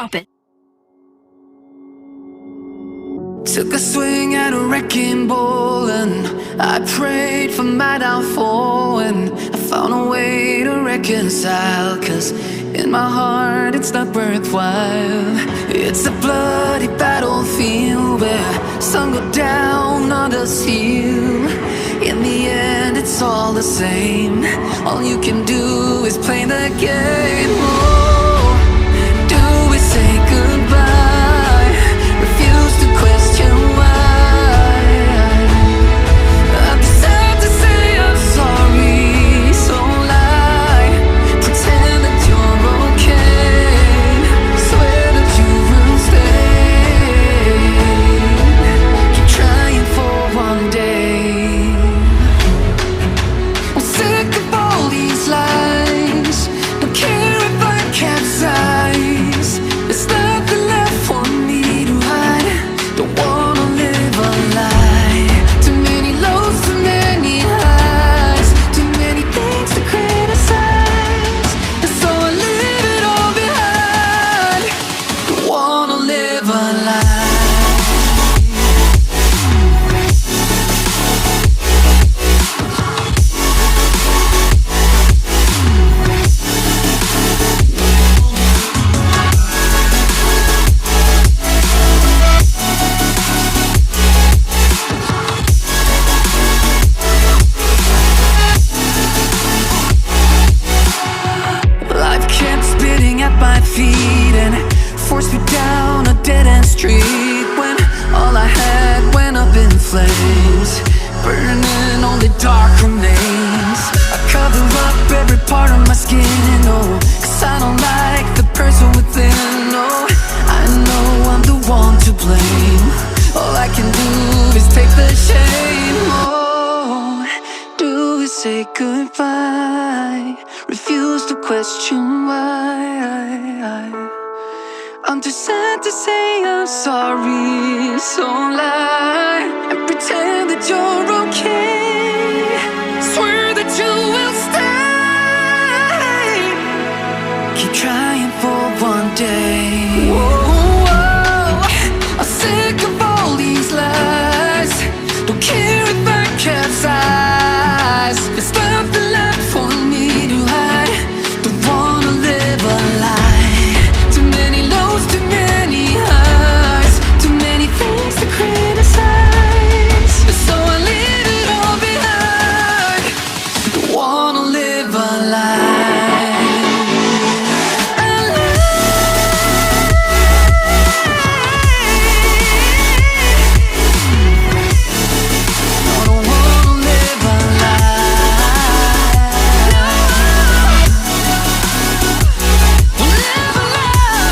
drop it. Took a swing at a wrecking ball and I prayed for my downfall, and I found a way to reconcile, 'cause in my heart it's not worthwhile. It's a bloody battlefield where sun go down, others heal. In the end it's all the same. All you can do is play the game. Oh, do we say goodbye? Refuse to question why. I'm sad to say I'm sorry, so lie. Pretend that you're okay. Swear that you will stay. Keep trying for one day. I'm sick of all these lies. Don't care if I capsize. There's nothing left for me to hide. Don't wanna live a lie. Too many lows, too many highs. Too many things to criticize. And so I leave it all behind. Don't wanna live a lie. Life kept spitting at my feet and forced me down a dead-end street, when all I had went up in flames, burning only dark remains. I cover up every part of my skin, oh, 'cause I don't like the person within. Oh, I know I'm the one to blame. All I can do is take the shame. Oh, do we say goodbye? Refuse to question why. I'm too sad to say I'm sorry, so lie and pretend that you're okay. Swear that you will stay. Keep trying for one day. Whoa, I'm sick of all these lies. Don't care if I capsize. There's nothing left for me to hide. Don't wanna live a lie. Too many lows, too many highs. Too many things to criticize. So I leave it all behind. Don't wanna live a lie. A lie. I don't wanna live a lie. Live a lie.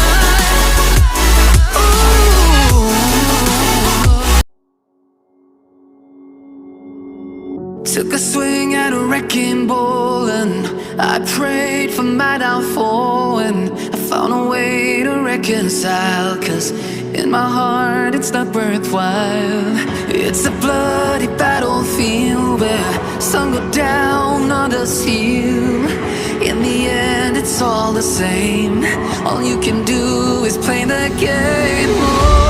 Ooh. Took a swing at a wrecking ball and I prayed for my downfall, and I found a way to reconcile, 'cause in my heart it's not worthwhile. It's a bloody battlefield where sun go down, others heal. In the end it's all the same. All you can do is play the game. Oh,